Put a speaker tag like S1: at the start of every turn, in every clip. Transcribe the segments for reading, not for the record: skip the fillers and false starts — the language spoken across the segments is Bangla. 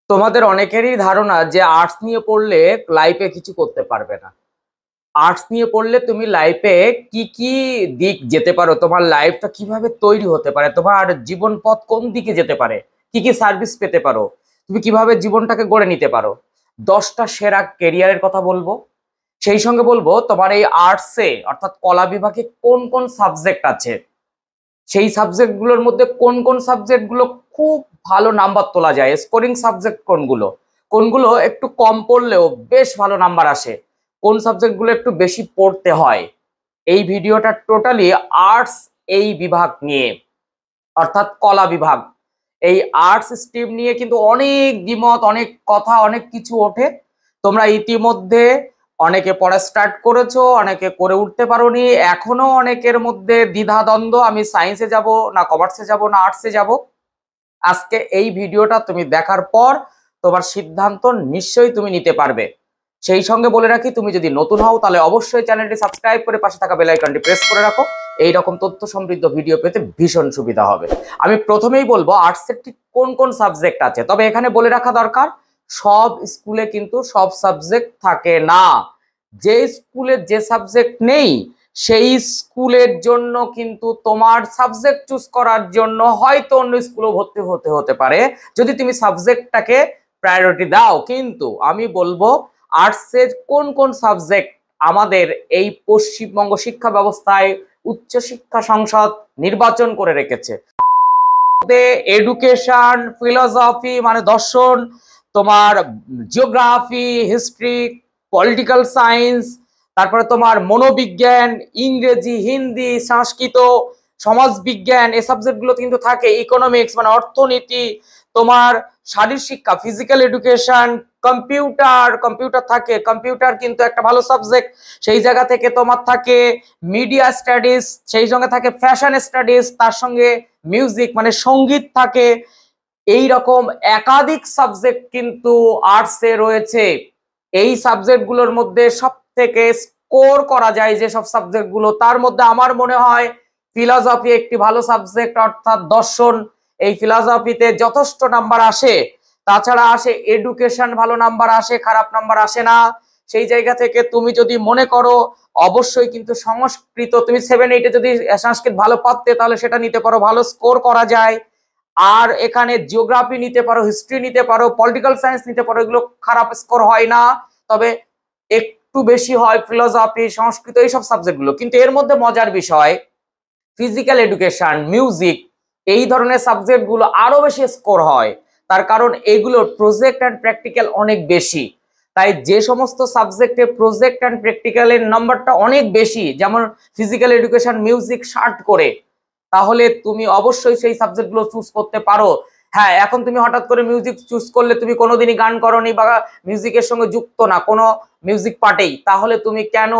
S1: তোমাদের অনেকেরই ধারণা যে আর্টস নিয়ে পড়লে লাইফে কিছু করতে পারবে না। আর্টস নিয়ে পড়লে তুমি লাইফে কি কি দিক যেতে পারো, তোমার লাইফটা কিভাবে তৈরি হতে পারে, তোমার জীবন পথ কোন দিকে যেতে পারে, কি কি সার্ভিস পেতে পারো, তুমি কিভাবে জীবনটাকে গড়ে নিতে পারো। 10টা সেরা কেরিয়ারের কথা বলবো। সেই সঙ্গে বলবো তোমার এই আর্টসে অর্থাৎ কলা বিভাগে কোন কোন সাবজেক্ট আছে, সেই সাবজেক্টগুলোর মধ্যে কোন কোন সাবজেক্টগুলো খুব ভালো নাম্বার তোলা যায়, স্কোরিং সাবজেক্ট কোনগুলো, কোনগুলো একটু কম পড়লেও বেশ ভালো নাম্বার আসে, কোন সাবজেক্টগুলো একটু বেশি পড়তে হয়। এই ভিডিওটা টোটালি আর্টস এই বিভাগ নিয়ে, অর্থাৎ কলা বিভাগ। এই আর্টস স্ট্রিম নিয়ে কিন্তু অনেক দ্বিমত, অনেক কথা, অনেক কিছু ওঠে। তোমরা ইতিমধ্যে অনেকে পড়া স্টার্ট করেছো, অনেকে করে উঠতে পারোনি, এখনো অনেকের মধ্যে দ্বিধাদ্বন্দ্ব, আমি সায়েন্সে যাব না কমার্সে যাব না আর্টসে যাব। আজকে এই ভিডিওটা তুমি দেখার পর তোমার সিদ্ধান্ত নিশ্চয়ই তুমি নিতে পারবে। সেই সঙ্গে বলে রাখি, তুমি যদি নতুন হও তাহলে অবশ্যই চ্যানেলটি সাবস্ক্রাইব করে পাশে থাকা বেল আইকনটি প্রেস করে রাখো। এই রকম তথ্য সমৃদ্ধ ভিডিও পেতে ভীষণ সুবিধা হবে। আমি প্রথমেই বলবো আর্টসের ঠিক কোন কোন সাবজেক্ট আছে, তবে এখানে বলে রাখা দরকার সব স্কুলে কিন্তু সব সাবজেক্ট থাকে না। যে স্কুলে যে সাবজেক্ট নেই সেই স্কুলের জন্য কিন্তু তোমার সাবজেক্ট চুজ করার জন্য হয়তো অন্য স্কুলেও ভর্তি হতে পারে, যদি তুমি সাবজেক্টটাকে প্রায়োরিটি দাও। কিন্তু আমি বলবো আর্টসের কোন কোন সাবজেক্ট আমাদের এই পশ্চিমবঙ্গ শিক্ষা ব্যবস্থায় উচ্চশিক্ষা সংসদ নির্বাচন করে রেখেছে। এডুকেশন, ফিলোসফি মানে দর্শন, তোমার জিওগ্রাফি, হিস্ট্রি, পলিটিক্যাল সায়েন্স, তারপরে তোমার মনোবিজ্ঞান, ইংরেজি, হিন্দি, সংস্কৃত, সমাজবিজ্ঞান, এই সাবজেক্টগুলো কিন্তু থাকে। ইকোনমিক্স মানে অর্থনীতি, তোমার শারীর শিক্ষা, ফিজিক্যাল এডুকেশন, কম্পিউটার, কম্পিউটার থাকে, কম্পিউটার কিন্তু একটা ভালো সাবজেক্ট। সেই জায়গা থেকে তোমার থাকে মিডিয়া স্টাডিজ, সেই সঙ্গে থাকে ফ্যাশন স্টাডিজ, তার সঙ্গে মিউজিক মানে সঙ্গীত থাকে। এই রকম একাধিক সাবজেক্ট কিন্তু আর্টসে রয়েছে। এই সাবজেক্টগুলোর মধ্যে সব থেকে স্কোর করা যায় যে সব সাবজেক্টগুলো, তার মধ্যে আমার মনে হয় ফিলসফি একটি ভালো সাবজেক্ট, অর্থাৎ দর্শন। এই ফিলসফিতে যথেষ্ট নাম্বার আসে। তাছাড়া আসে এডুকেশন, ভালো নাম্বার আসে, খারাপ নাম্বার আসে না। সেই জায়গা থেকে তুমি যদি মনে করো অবশ্যই কিন্তু সংস্কৃত, তুমি 7-8-এ যদি সংস্কৃত ভালো পারতে তাহলে সেটা নিতে পারো, ভালো স্কোর করা যায়। আর এখানে জিওগ্রাফি নিতে পারো, হিস্ট্রি নিতে পারো, পলিটিক্যাল সায়েন্স নিতে পারো, এগুলো খারাপ স্কোর হয় না, তবে একটু বেশি হয় ফিলোসফি, সংস্কৃত, এইসব সাবজেক্টগুলো। কিন্তু এর মধ্যে মজার বিষয় ফিজিক্যাল এডুকেশন, মিউজিক, এই ধরনের সাবজেক্টগুলো আরো বেশি স্কোর হয়। তার কারণ এগুলোর প্রজেক্ট অ্যান্ড প্র্যাকটিক্যাল অনেক বেশি। তাই যে সমস্ত সাবজেক্টে প্রজেক্ট অ্যান্ড প্র্যাকটিক্যালের নাম্বারটা অনেক বেশি, যেমন ফিজিক্যাল এডুকেশন, মিউজিক 60 করে, তাহলে তুমি অবশ্যই সেই সাবজেক্টগুলো চুজ করতে পারো। হ্যাঁ, এখন তুমি হঠাৎ করে মিউজিক চুজ করলে, তুমি কোনোদিনই গান করনি বা মিউজিকের সঙ্গে যুক্ত না কোনো মিউজিক পার্টেই, তাহলে তুমি কেন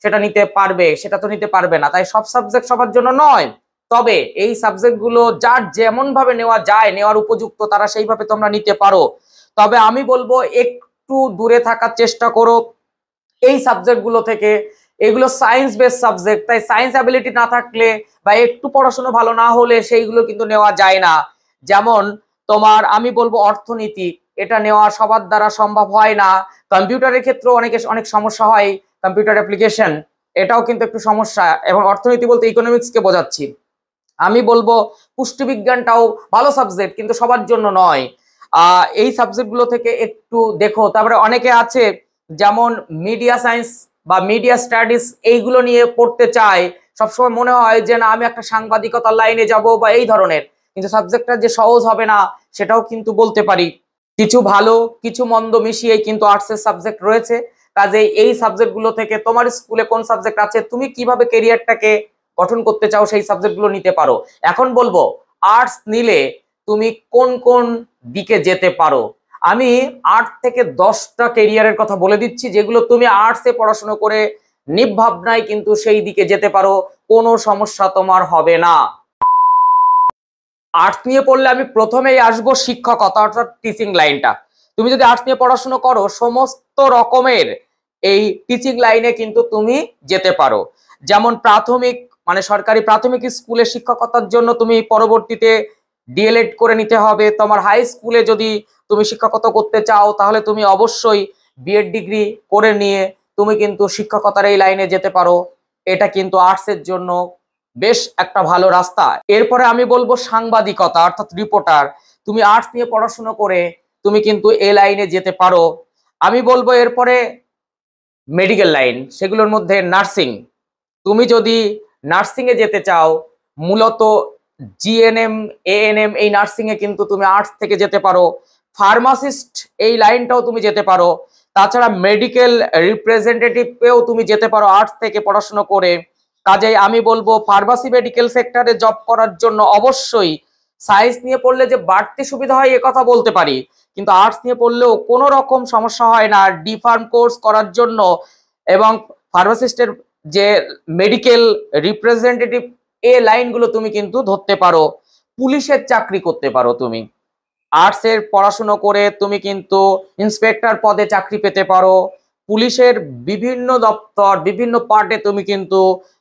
S1: সেটা নিতে পারবে? সেটা তো নিতে পারবে না। তাই সব সাবজেক্ট সবার জন্য নয়, তবে এই সাবজেক্টগুলো যার যেমন ভাবে নেওয়া যায়, নেওয়ার উপযুক্ত, তারা সেইভাবে তোমরা নিতে পারো। তবে আমি বলবো একটু দূরে থাকার চেষ্টা করো এই সাবজেক্টগুলো থেকে। এগুলো সায়েন্স বেস সাবজেক্ট, তাই সায়েন্স অ্যাবিলিটি না থাকলে বা একটু পড়াশোনা ভালো না হলে সেইগুলো কিন্তু নেওয়া যায় না। যেমন তোমার আমি বলবো অর্থনীতি, এটা নেওয়া সবার দ্বারা সম্ভব হয় না। কম্পিউটারের ক্ষেত্রেও অনেক সমস্যা হয়, কম্পিউটার অ্যাপ্লিকেশন, এটাও কিন্তু একটু সমস্যা। এবং অর্থনীতি বলতে ইকোনমিক্সকে বোঝাচ্ছি। আমি বলবো পুষ্টিবিজ্ঞানটাও ভালো সাবজেক্ট, কিন্তু সবার জন্য নয়। এই সাবজেক্টগুলো থেকে একটু দেখো। তারপরে অনেকে আছে যেমন মিডিয়া সায়েন্স বা মিডিয়া স্টাডিজ, এইগুলো নিয়ে পড়তে চায়, সবসময় মনে হয় যে না আমি একটা সাংবাদিকতার লাইনে যাব বা এই ধরনের, কিন্তু সাবজেক্টটা যে সহজ হবে না সেটাও কিন্তু বলতে পারি। কিছু ভালো কিছু মন্দ মিশিয়ে কিন্তু আর্টসের সাবজেক্ট রয়েছে। কাজে এই সাবজেক্টগুলো থেকে তোমার স্কুলে কোন সাবজেক্ট আছে, তুমি কিভাবে কেরিয়ারটাকে গঠন করতে চাও, সেই সাবজেক্টগুলো নিতে পারো। এখন বলবো আর্টস নিলে তুমি কোন কোন দিকে যেতে পারো। আমি 8 থেকে 10টা কেরিয়ারের কথা বলে দিচ্ছি, যেগুলো তুমি আর্টসে পড়াশোনা করে নির্ভাবনায় কিন্তু সেই দিকে যেতে পারো, কোনো সমস্যা তোমার হবে না। আর্টস নিয়ে পড়লে আমি প্রথমেই আসবো শিক্ষকতা, অর্থাৎ টিচিং লাইনটা। তুমি যদি আর্টস নিয়ে পড়াশোনা করো, সমস্ত রকমের এই টিচিং লাইনে কিন্তু তুমি যেতে পারো। যেমন প্রাথমিক মানে সরকারি প্রাথমিক স্কুলে শিক্ষকতার জন্য তুমি পরবর্তীতে ডিএলএড করে নিতে হবে। তোমার হাই স্কুলে যদি তুমি শিক্ষকতা করতে চাও তাহলে তুমি অবশ্যই বিএড ডিগ্রি করে নিয়ে তুমি কিন্তু শিক্ষকতার এই লাইনে যেতে পারো। এটা কিন্তু আর্টসের জন্য বেশ একটা ভালো রাস্তা। এরপরে আমি বলবো সাংবাদিকতা অর্থাৎ রিপোর্টার। তুমি আর্টস নিয়ে পড়াশোনা করে তুমি কিন্তু এই লাইনে যেতে পারো। আমি বলবো এরপরে মেডিকেল লাইন, সেগুলোর মধ্যে নার্সিং। তুমি যদি নার্সিং এ যেতে চাও, মূলত জিএনএম এএনএম এই নার্সিং এ কিন্তু তুমি আর্টস থেকে যেতে পারো। ফার্মাসিস্ট এই লাইনটাও তুমি যেতে পারো। তাছাড়া মেডিকেল রিপ্রেজেন্টেটিভেও তুমি যেতে পারো আর্টস থেকে পড়াশোনা করে। কাজেই আমি বলবো ফার্মাসি মেডিকেল সেক্টরে জব করার জন্য অবশ্যই সায়েন্স নিয়ে পড়লে যে বাড়তি সুবিধা হয় এ কথা বলতে পারি, কিন্তু আর্টস নিয়ে পড়লেও কোনো রকম সমস্যা হয় না ডি ফার্ম কোর্স করার জন্য। এবং ফার্মাসিস্টের যে মেডিকেল রিপ্রেজেন্টেটিভ এই লাইনগুলো তুমি কিন্তু ধরতে পারো। পুলিশের চাকরি করতে পারো তুমি আর্টসের পড়াশুনো করে, তুমি কিন্তু ইন্সপেক্টর পদে চাকরি পেতে পারো। পুলিশের বিভিন্ন দপ্তর বিভিন্ন পার্টে তুমি কিন্তু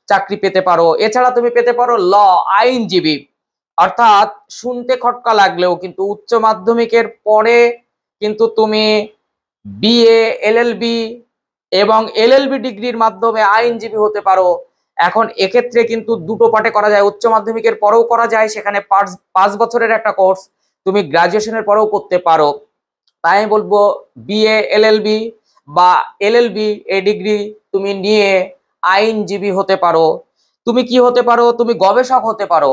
S1: চাকরি পেতে পারো। এছাড়া তুমি পেতে পারো ল, আইনজীবী। অর্থাৎ শুনতে খটকা লাগলেও কিন্তু উচ্চ মাধ্যমিকের পরে কিন্তু তুমি বিএ, এলএলবি এবং এলএলবি ডিগ্রির মাধ্যমে আইনজীবী হতে পারো। এখন এক্ষেত্রে কিন্তু দুটো পার্টে করা যায়, উচ্চ মাধ্যমিকের পরেও করা যায়, সেখানে 5 বছরের একটা কোর্স তুমি গ্রাজুয়েশনের পরেও করতে পারো। তাই আমি বলবো বিএ, এলএলবি বা এলএলবি এই ডিগ্রি তুমি নিয়ে আইনজীবী হতে পারো। তুমি কি হতে পারো, তুমি গবেষক হতে পারো।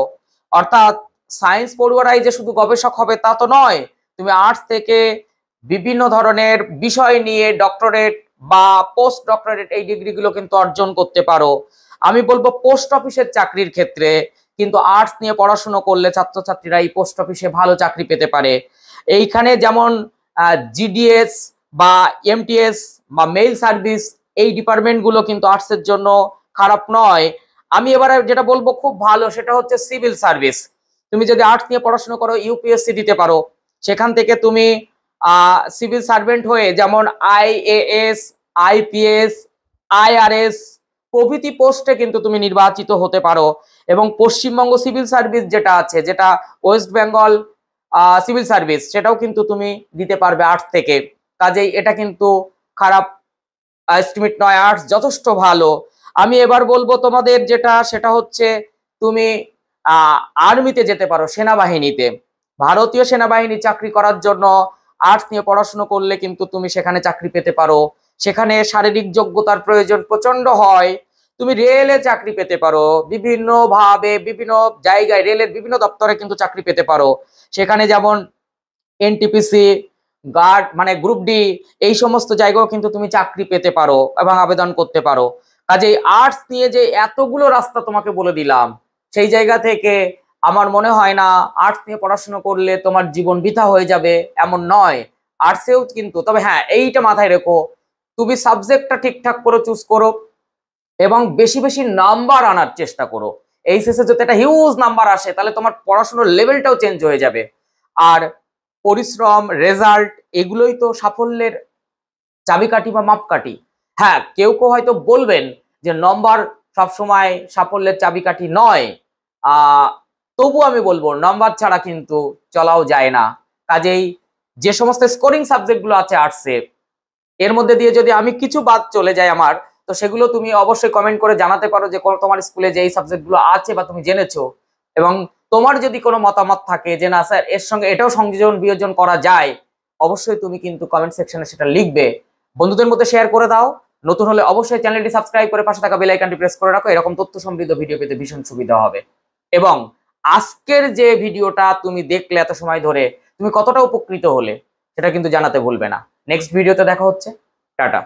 S1: অর্থাৎ সায়েন্স পড়ুয়ারাই যে শুধু গবেষক হবে তা তো নয়, তুমি আর্টস থেকে বিভিন্ন ধরনের বিষয় নিয়ে ডক্টরেট বা পোস্ট ডক্টরেট এই ডিগ্রিগুলো কিন্তু অর্জন করতে পারো। আমি বলবো পোস্ট অফিসের চাকরির ক্ষেত্রে কিন্তু আর্টস নিয়ে পড়াশোনা করলে ছাত্রছাত্রীরা এই পোস্ট অফিসে ভালো চাকরি পেতে পারে। এইখানে যেমন জিডিএস বা এমটিএস বা মেইল সার্ভিস এই ডিপার্টমেন্টগুলো কিন্তু আর্টসের জন্য খারাপ নয়। আমি এবারে যেটা বলবো খুব ভালো সেটা হচ্ছে সিভিল সার্ভিস। তুমি যদি আর্টস নিয়ে পড়াশোনা করো ইউপিএসসি দিতে পারো, সেখান থেকে তুমি সিভিল সার্ভেন্ট হয়ে যেমন আইএএস, আইপিএস, আইআরএস প্রভৃতি পোস্টে কিন্তু তুমি নির্বাচিত হতে পারো। এবং পশ্চিমবঙ্গ সিভিল সার্ভিস যেটা আছে, যেটা ওয়েস্ট বেঙ্গল সিভিল সার্ভিস, সেটাও কিন্তু তুমি দিতে পারবে আর্টস থেকে। কাজেই এটা কিন্তু খারাপ এস্টিমেট নয়, আর্টস যথেষ্ট ভালো। আমি এবার বলবো তোমাদের যেটা, সেটা হচ্ছে তুমি আর্মিতে যেতে পারো, সেনাবাহিনীতে। ভারতীয় সেনাবাহিনী চাকরি করার জন্য আর্টস নিয়ে পড়াশোনা করলে কিন্তু তুমি সেখানে চাকরি পেতে পারো। সেখানে শারীরিক যোগ্যতার প্রয়োজন প্রচন্ড হয়। তুমি রেলে চাকরি পেতে পারো, বিভিন্ন ভাবে বিভিন্ন জায়গায় রেলের বিভিন্ন দপ্তরে কিন্তু চাকরি পেতে পারো। সেখানে যেমন এনটিপিসি, গার্ড মানে গ্রুপ ডি এই সমস্ত জায়গাও কিন্তু তুমি চাকরি পেতে পারো এবং আবেদন করতে পারো। কাজেই আর্টস নিয়ে যে এতগুলো রাস্তা তোমাকে বলে দিলাম, সেই জায়গা থেকে আমার মনে হয় না আর্টস নিয়ে পড়াশোনা করলে তোমার জীবন বৃথা হয়ে যাবে, এমন নয়। আর্টসেও কিন্তু, তবে হ্যাঁ এইটা মাথায় রেখো, তুমি সাবজেক্টটা ঠিকঠাক করে চুজ করো এবং বেশি বেশি নাম্বার আনার চেষ্টা করো। এইচএসে যদি একটা হিউজ নাম্বার আসে তাহলে তোমার পড়াশোনার লেভেলটাও চেঞ্জ হয়ে যাবে। আর পরিশ্রম, রেজাল্ট এগুলোই তো সাফল্যের চাবিকাঠি বা মাপকাঠি। হ্যাঁ, কেউ কেউ হয়তো বলবেন যে নম্বর সবসময় সাফল্যের চাবিকাঠি নয়, তবু আমি বলবো নম্বর ছাড়া কিন্তু চলাও যায় না। কাজেই যে সমস্ত স্কোরিং সাবজেক্টগুলো আছে আর্টসে, এর মধ্যে দিয়ে যদি আমি কিছু বাদ চলে যায় আমার, তো সেগুলো তুমি অবশ্যই কমেন্ট করে জানাতে পারো যে তোমার স্কুলে যে এই সাবজেক্টগুলো আছে বা তুমি জেনেছো। এবং তোমার যদি কোনো মতামত থাকে যে না স্যার এর সঙ্গে এটাও সংযোজন বিয়োজন করা যায়, অবশ্যই তুমি কিন্তু কমেন্ট সেকশনে সেটা লিখবে। বন্ধুদের মধ্যে শেয়ার করে দাও। নতুন হলে অবশ্যই চ্যানেলটি সাবস্ক্রাইব করে পাশে থাকা বেল আইকনটি প্রেস করে রাখো, এরকম তথ্য সমৃদ্ধ ভিডিও পেতে ভীষণ সুবিধা হবে। এবং আজকের যে ভিডিওটা তুমি দেখলে এত সময় ধরে, তুমি কতটা উপকৃত হলে সেটা কিন্তু জানাতে ভুলবে না। নেক্সট ভিডিওতে দেখা হচ্ছে। টাটা।